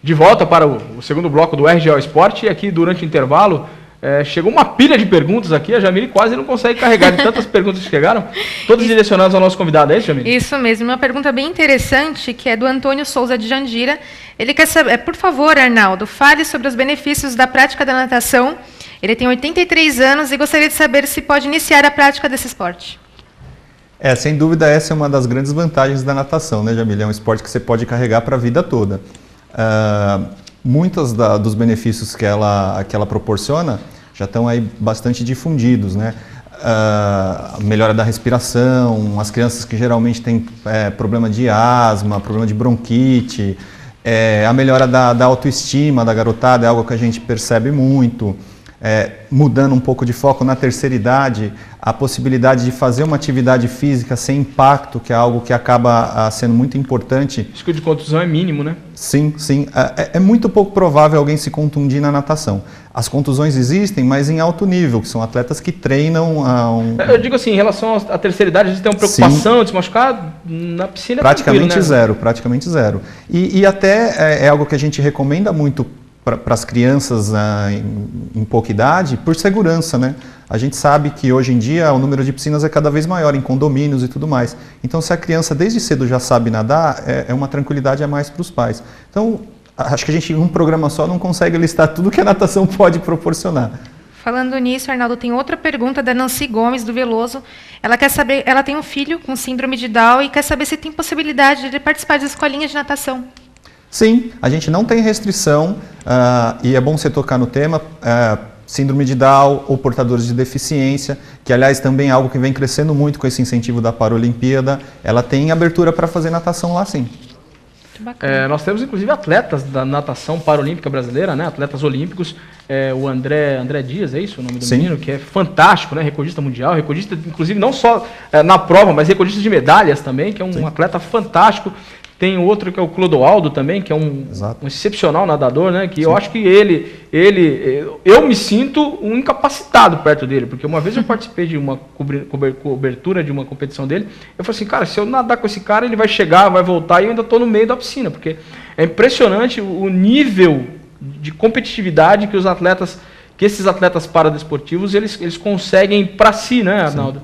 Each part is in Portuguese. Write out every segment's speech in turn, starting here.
de volta para o segundo bloco do RGO Esporte, e aqui durante o intervalo chegou uma pilha de perguntas aqui, a Jamile quase não consegue carregar de tantas perguntas que chegaram, todas direcionadas ao nosso convidado, é isso, Jamile? Isso mesmo, uma pergunta bem interessante, que é do Antônio Souza de Jandira. Ele quer saber, por favor, Arnaldo, fale sobre os benefícios da prática da natação. Ele tem 83 anos e gostaria de saber se pode iniciar a prática desse esporte. Sem dúvida, essa é uma das grandes vantagens da natação, né, Jamile? É um esporte que você pode carregar para a vida toda. Muitos dos benefícios que ela proporciona já estão aí bastante difundidos, né? A melhora da respiração, as crianças que geralmente têm problema de asma, problema de bronquite, a melhora da autoestima da garotada é algo que a gente percebe muito. Mudando um pouco de foco na terceira idade, a possibilidade de fazer uma atividade física sem impacto, que é algo que acaba sendo muito importante. O risco de contusão é mínimo, né? Sim. É muito pouco provável alguém se contundir na natação. As contusões existem, mas em alto nível, que são atletas que treinam Eu digo assim, em relação à terceira idade, eles têm uma preocupação de se machucar na piscina? Praticamente zero. E até é algo que a gente recomenda muito para as crianças em pouca idade, por segurança, né? A gente sabe que hoje em dia o número de piscinas é cada vez maior em condomínios e tudo mais. Então, se a criança desde cedo já sabe nadar, é uma tranquilidade a mais para os pais. Então, acho que a gente, em um programa só, não consegue listar tudo que a natação pode proporcionar. Falando nisso, Arnaldo, tem outra pergunta da Nancy Gomes, do Veloso. Ela quer saber, ela tem um filho com síndrome de Down e quer saber se tem possibilidade de participar das escolinhas de natação. Sim, a gente não tem restrição, e é bom você tocar no tema, síndrome de Down ou portadores de deficiência, que aliás também é algo que vem crescendo muito com esse incentivo da Paralimpíada. Ela tem abertura para fazer natação lá, sim. Nós temos inclusive atletas da natação paralímpica brasileira, né? Atletas olímpicos, o André Dias, é isso o nome do menino? Que é fantástico, né? Recordista mundial, recordista inclusive não só na prova, mas recordista de medalhas também, que é um atleta fantástico. Tem outro que é o Clodoaldo também, que é um excepcional nadador, né? Que eu acho que eu me sinto um incapacitado perto dele, porque uma vez eu participei de uma cobertura de uma competição dele, eu falei assim, cara, se eu nadar com esse cara, ele vai chegar, vai voltar e eu ainda estou no meio da piscina, porque é impressionante o nível de competitividade que esses atletas paradesportivos eles conseguem para si, né, Arnaldo?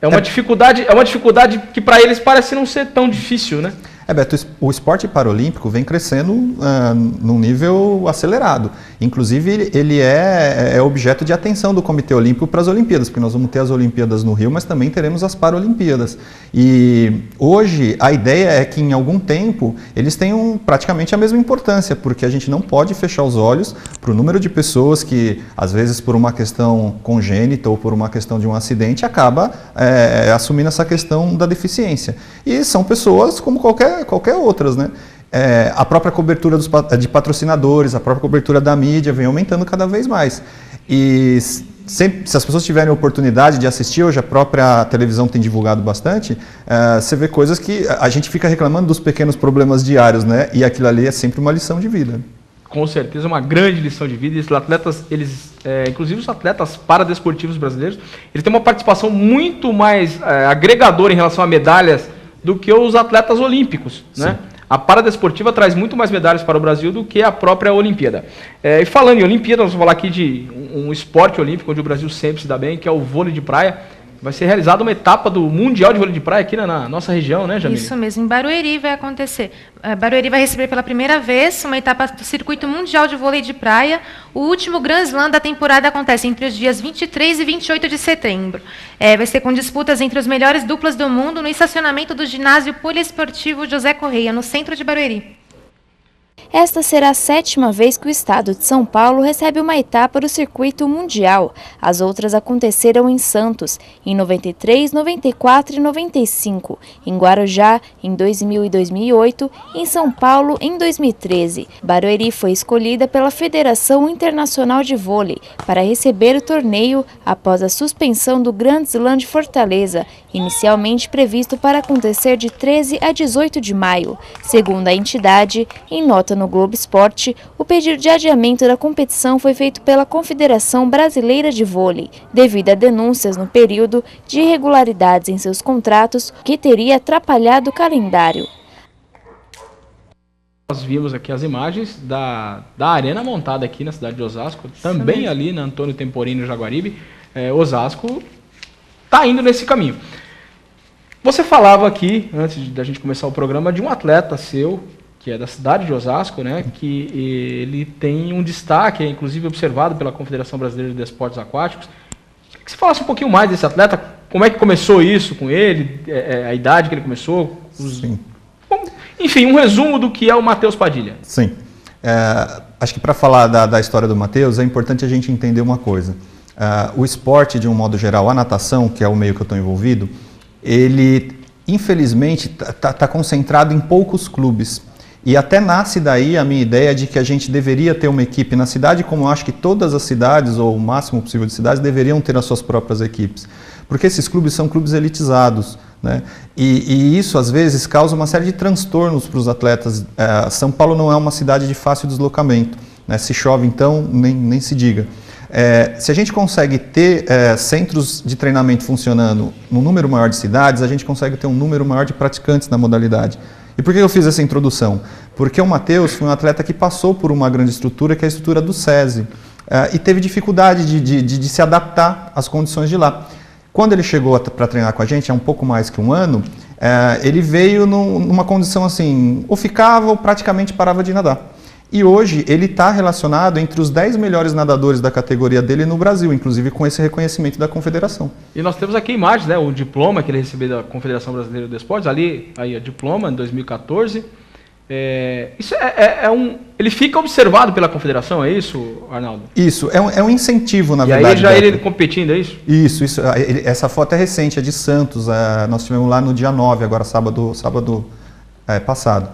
É uma dificuldade que para eles parece não ser tão difícil, né? Beto, o esporte paralímpico vem crescendo num nível acelerado. Inclusive, ele é objeto de atenção do Comitê Olímpico para as Olimpíadas, porque nós vamos ter as Olimpíadas no Rio, mas também teremos as Paralimpíadas. E hoje, a ideia é que em algum tempo eles tenham praticamente a mesma importância, porque a gente não pode fechar os olhos para o número de pessoas que, às vezes por uma questão congênita ou por uma questão de um acidente, acaba assumindo essa questão da deficiência. E são pessoas como qualquer outras, né? A própria cobertura de patrocinadores, a própria cobertura da mídia vem aumentando cada vez mais. E se as pessoas tiverem oportunidade de assistir, hoje a própria televisão tem divulgado bastante, você vê coisas que a gente fica reclamando dos pequenos problemas diários, né? E aquilo ali é sempre uma lição de vida. Com certeza, uma grande lição de vida. E esses atletas, inclusive os atletas paradesportivos brasileiros, eles têm uma participação muito mais agregadora em relação a medalhas do que os atletas olímpicos, né? A paradesportiva traz muito mais medalhas para o Brasil do que a própria Olimpíada. E falando em Olimpíada, nós vamos falar aqui de um esporte olímpico onde o Brasil sempre se dá bem, que é o vôlei de praia. Vai ser realizada uma etapa do Mundial de Vôlei de Praia aqui na nossa região, né, Jamile? Isso mesmo, em Barueri vai acontecer. Barueri vai receber pela primeira vez uma etapa do Circuito Mundial de Vôlei de Praia. O último Grand Slam da temporada acontece entre os dias 23 e 28 de setembro. Vai ser com disputas entre as melhores duplas do mundo no estacionamento do ginásio poliesportivo José Correia, no centro de Barueri. Esta será a 7ª vez que o estado de São Paulo recebe uma etapa do circuito mundial. As outras aconteceram em Santos, em 93, 94 e 95, em Guarujá, em 2000 e 2008, em São Paulo, em 2013. Barueri foi escolhida pela Federação Internacional de Vôlei para receber o torneio após a suspensão do Grand Slam de Fortaleza, inicialmente previsto para acontecer de 13 a 18 de maio. Segundo a entidade, em nota no Globo Esporte, o pedido de adiamento da competição foi feito pela Confederação Brasileira de Vôlei, devido a denúncias no período de irregularidades em seus contratos que teria atrapalhado o calendário. Nós vimos aqui as imagens da arena montada aqui na cidade de Osasco, também ali na Antônio Temporino, Jaguaribe. Osasco está indo nesse caminho. Você falava aqui, antes da gente começar o programa, de um atleta seu, que é da cidade de Osasco, né, que ele tem um destaque, inclusive observado pela Confederação Brasileira de Esportes Aquáticos. Queria que você falasse um pouquinho mais desse atleta, como é que começou isso com ele, a idade que ele começou. Sim. Enfim, um resumo do que é o Matheus Padilha. Sim. Acho que para falar da história do Matheus, é importante a gente entender uma coisa. O esporte, de um modo geral, a natação, que é o meio que eu estou envolvido, ele, infelizmente, está concentrado em poucos clubes. E até nasce daí a minha ideia de que a gente deveria ter uma equipe na cidade, como eu acho que todas as cidades, ou o máximo possível de cidades, deveriam ter as suas próprias equipes. Porque esses clubes são clubes elitizados, né? E isso, às vezes, causa uma série de transtornos para os atletas. São Paulo não é uma cidade de fácil deslocamento, né? Se chove, então, nem se diga. Se a gente consegue ter centros de treinamento funcionando num número maior de cidades, a gente consegue ter um número maior de praticantes na modalidade. E por que eu fiz essa introdução? Porque o Matheus foi um atleta que passou por uma grande estrutura, que é a estrutura do SESI, e teve dificuldade de se adaptar às condições de lá. Quando ele chegou para treinar com a gente, há um pouco mais que um ano, ele veio numa condição assim, ou ficava ou praticamente parava de nadar. E hoje ele está relacionado entre os 10 melhores nadadores da categoria dele no Brasil, inclusive com esse reconhecimento da Confederação. E nós temos aqui imagens, né, o diploma que ele recebeu da Confederação Brasileira de Esportes, ali aí, o diploma, em 2014. Ele fica observado pela Confederação, é isso, Arnaldo? Isso, é um incentivo, na verdade. E aí já ele competindo, é isso? Isso. Essa foto é recente, é de Santos. Nós tivemos lá no dia 9, agora sábado passado.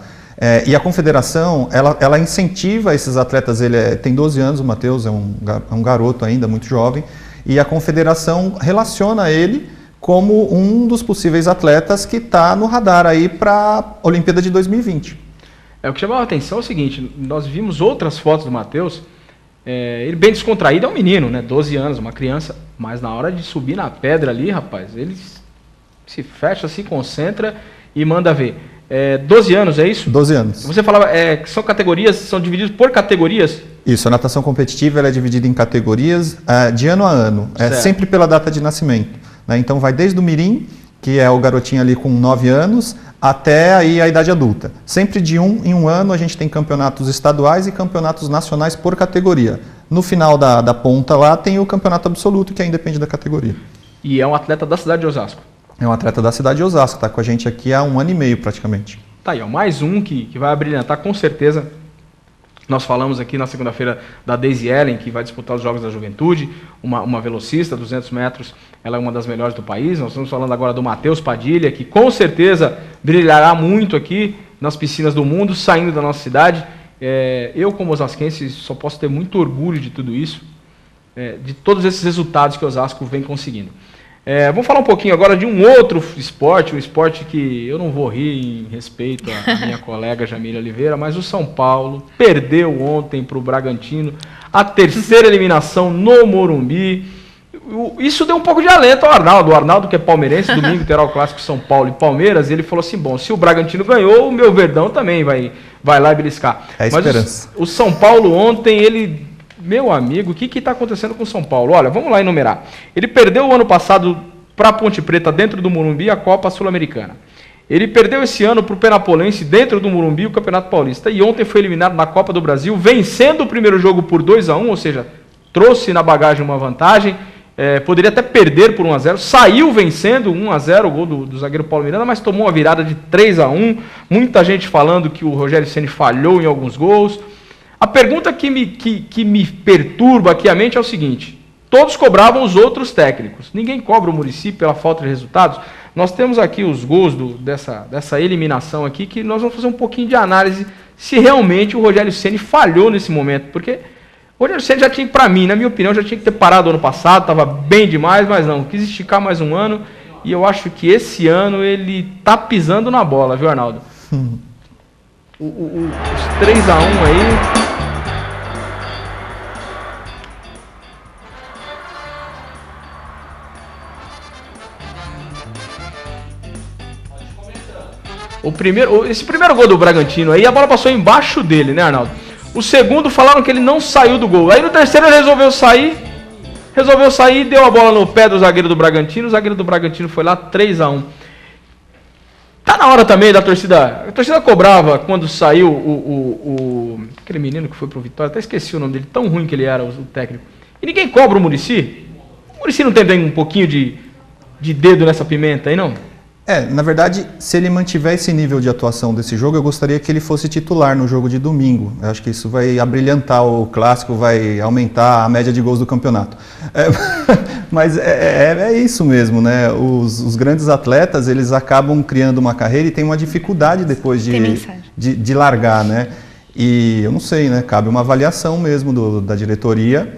E a Confederação, ela incentiva esses atletas. Ele tem 12 anos, o Matheus é um garoto ainda, muito jovem, e a Confederação relaciona ele como um dos possíveis atletas que está no radar aí para a Olimpíada de 2020. O que chamava a atenção é o seguinte, nós vimos outras fotos do Matheus, ele bem descontraído, é um menino, né, 12 anos, uma criança, mas na hora de subir na pedra ali, rapaz, ele se fecha, se concentra e manda ver. 12 anos, é isso? 12 anos. Você falava que são categorias, são divididos por categorias? Isso, a natação competitiva ela é dividida em categorias de ano a ano, sempre pela data de nascimento, né? Então vai desde o mirim, que é o garotinho ali com 9 anos, até aí a idade adulta. Sempre de em um ano a gente tem campeonatos estaduais e campeonatos nacionais por categoria. No final da ponta lá tem o campeonato absoluto, que aí depende da categoria. E é um atleta da cidade de Osasco? É um atleta da cidade de Osasco, está com a gente aqui há 1 ano e meio praticamente. Tá aí, ó, mais um que vai abrilhantar com certeza. Nós falamos aqui na segunda-feira da Daisy Ellen, que vai disputar os Jogos da Juventude, uma velocista, 200 metros, ela é uma das melhores do país. Nós estamos falando agora do Matheus Padilha, que com certeza brilhará muito aqui nas piscinas do mundo, saindo da nossa cidade. Eu, como osasquense, só posso ter muito orgulho de tudo isso, de todos esses resultados que o Osasco vem conseguindo. Vamos falar um pouquinho agora de um outro esporte, um esporte que eu não vou rir em respeito à minha colega Jamília Oliveira, mas o São Paulo perdeu ontem para o Bragantino a terceira eliminação no Morumbi. Isso deu um pouco de alento ao Arnaldo. O Arnaldo, que é palmeirense, domingo terá o clássico São Paulo e Palmeiras, e ele falou assim, bom, se o Bragantino ganhou, o meu Verdão também vai lá beliscar. É a esperança. Mas o São Paulo ontem, ele... Meu amigo, o que está acontecendo com o São Paulo? Olha, vamos lá enumerar. Ele perdeu o ano passado para a Ponte Preta, dentro do Morumbi, a Copa Sul-Americana. Ele perdeu esse ano para o Penapolense, dentro do Morumbi, o Campeonato Paulista. E ontem foi eliminado na Copa do Brasil, vencendo o primeiro jogo por 2-1, ou seja, trouxe na bagagem uma vantagem. Poderia até perder por 1-0. Saiu vencendo 1-0, o gol do zagueiro Paulo Miranda, mas tomou uma virada de 3-1. Muita gente falando que o Rogério Ceni falhou em alguns gols. A pergunta que me perturba aqui a mente é o seguinte: todos cobravam os outros técnicos, ninguém cobra o Muricy pela falta de resultados. Nós temos aqui os gols dessa eliminação aqui, que nós vamos fazer um pouquinho de análise se realmente o Rogério Ceni falhou nesse momento, porque o Rogério Ceni já tinha, para mim, na minha opinião, já tinha que ter parado ano passado, estava bem demais, mas não, quis esticar mais um ano, e eu acho que esse ano ele está pisando na bola, viu, Arnaldo? Os 3-1 aí... Esse primeiro gol do Bragantino aí, a bola passou embaixo dele, né, Arnaldo? O segundo falaram que ele não saiu do gol. Aí no terceiro ele resolveu sair, deu a bola no pé do zagueiro do Bragantino. O zagueiro do Bragantino foi lá, 3-1. Tá na hora também da torcida. A torcida cobrava quando saiu aquele menino que foi pro Vitória. Até esqueci o nome dele, tão ruim que ele era, o técnico. E ninguém cobra o Muricy? O Muricy não tem um pouquinho de dedo nessa pimenta aí, não? Na verdade, se ele mantiver esse nível de atuação desse jogo, eu gostaria que ele fosse titular no jogo de domingo. Eu acho que isso vai abrilhantar o clássico, vai aumentar a média de gols do campeonato. Mas é isso mesmo, né? Os grandes atletas, eles acabam criando uma carreira e tem uma dificuldade depois de largar, né? E eu não sei, né? Cabe uma avaliação mesmo da diretoria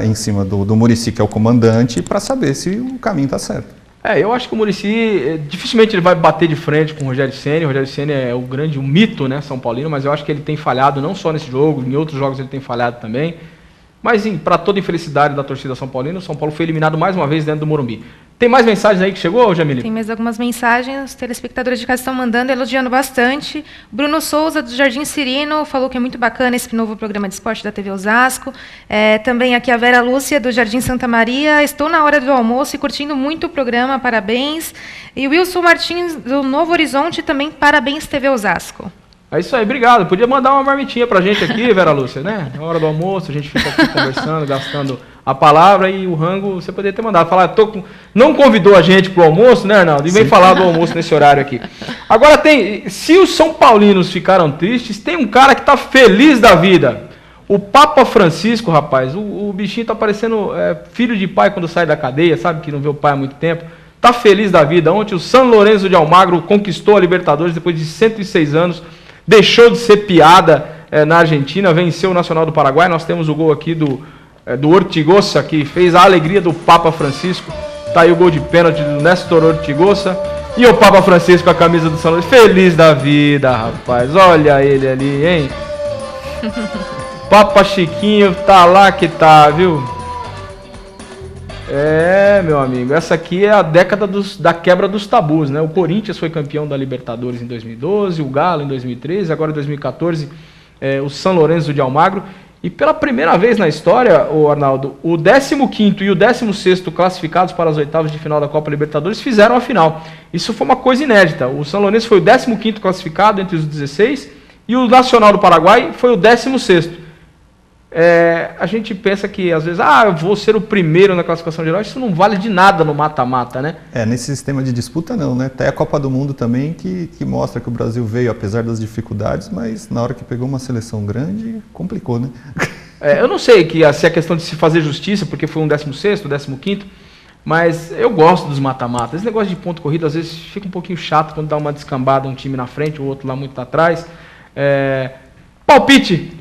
em cima do Muricy, que é o comandante, para saber se o caminho está certo. Eu acho que o Muricy, dificilmente ele vai bater de frente com o Rogério Ceni. O Rogério Ceni é o mito, né, São Paulino, mas eu acho que ele tem falhado, não só nesse jogo, em outros jogos ele tem falhado também. Mas, para toda a infelicidade da torcida São Paulino, o São Paulo foi eliminado mais uma vez dentro do Morumbi. Tem mais mensagens aí que chegou, Jamile? Tem mais algumas mensagens, os telespectadores de casa estão mandando, elogiando bastante. Bruno Souza, do Jardim Cirino, falou que é muito bacana esse novo programa de esporte da TV Osasco. Também aqui a Vera Lúcia, do Jardim Santa Maria. Estou na hora do almoço e curtindo muito o programa, parabéns. E Wilson Martins, do Novo Horizonte, também parabéns TV Osasco. É isso aí, obrigado. Podia mandar uma marmitinha pra gente aqui, Vera Lúcia, né? Na hora do almoço, a gente fica aqui conversando, gastando a palavra e o rango, você poderia ter mandado. Não convidou a gente pro almoço, né, Arnaldo? E vem falar do almoço nesse horário aqui. Agora se os São Paulinos ficaram tristes, tem um cara que tá feliz da vida. O Papa Francisco, rapaz, o bichinho tá parecendo filho de pai quando sai da cadeia, sabe? Que não vê o pai há muito tempo. Tá feliz da vida. Ontem o San Lorenzo de Almagro conquistou a Libertadores depois de 106 anos. Deixou de ser piada na Argentina, venceu o Nacional do Paraguai. Nós temos o gol aqui do Ortigosa, que fez a alegria do Papa Francisco. Tá aí o gol de pênalti do Néstor Ortigosa. E o Papa Francisco com a camisa do São Luís. Feliz da vida, rapaz. Olha ele ali, hein? Papa Chiquinho tá lá que tá, viu? Meu amigo, essa aqui é a década da quebra dos tabus, né? O Corinthians foi campeão da Libertadores em 2012, o Galo em 2013, agora em 2014 o San Lorenzo de Almagro. E pela primeira vez na história, Arnaldo, o 15º e o 16º classificados para as oitavas de final da Copa Libertadores fizeram a final. Isso foi uma coisa inédita. O San Lorenzo foi o 15º classificado entre os 16 e o Nacional do Paraguai foi o 16º. A gente pensa que às vezes, eu vou ser o primeiro na classificação geral, isso não vale de nada no mata-mata, né? Nesse sistema de disputa não, né? Tem a Copa do Mundo também que mostra que o Brasil veio apesar das dificuldades, mas na hora que pegou uma seleção grande, complicou, né? Eu não sei se é questão de se fazer justiça, porque foi um 16º, 15º, mas eu gosto dos mata-matas. Esse negócio de ponto corrido às vezes fica um pouquinho chato quando dá uma descambada, um time na frente, o outro lá muito atrás. Palpite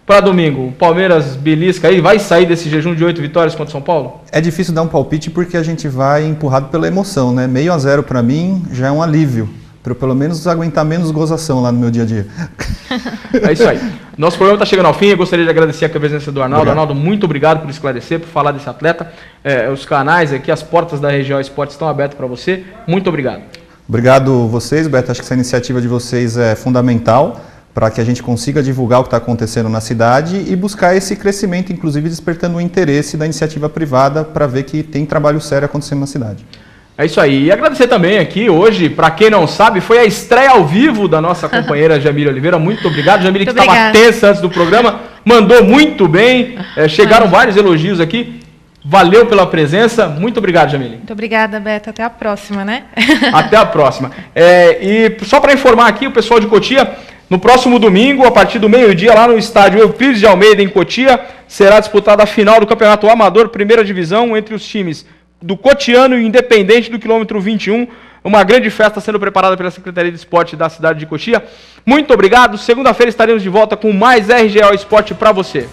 para domingo, o Palmeiras belisca aí, vai sair desse jejum de 8 vitórias contra o São Paulo? É difícil dar um palpite porque a gente vai empurrado pela emoção, né? 0-0 para mim já é um alívio, para eu pelo menos aguentar menos gozação lá no meu dia a dia. É isso aí. Nosso programa está chegando ao fim, eu gostaria de agradecer a presença do Arnaldo. Obrigado. Arnaldo, muito obrigado por esclarecer, por falar desse atleta. Os canais aqui, as portas da Região Esportes estão abertas para você. Muito obrigado. Obrigado vocês, Beto. Acho que essa iniciativa de vocês é fundamental para que a gente consiga divulgar o que está acontecendo na cidade e buscar esse crescimento, inclusive despertando o interesse da iniciativa privada para ver que tem trabalho sério acontecendo na cidade. É isso aí. E agradecer também aqui hoje, para quem não sabe, foi a estreia ao vivo da nossa companheira Jamile Oliveira. Muito obrigado. Jamile, que estava tensa antes do programa, mandou muito bem. Chegaram vários elogios aqui. Valeu pela presença. Muito obrigado, Jamile. Muito obrigada, Beto. Até a próxima, né? Até a próxima. E só para informar aqui o pessoal de Cotia, no próximo domingo, a partir do meio-dia, lá no estádio Euclides de Almeida, em Cotia, será disputada a final do Campeonato Amador, primeira divisão, entre os times do Cotiano e Independente do quilômetro 21. Uma grande festa sendo preparada pela Secretaria de Esporte da cidade de Cotia. Muito obrigado. Segunda-feira estaremos de volta com mais RGO Esporte para você.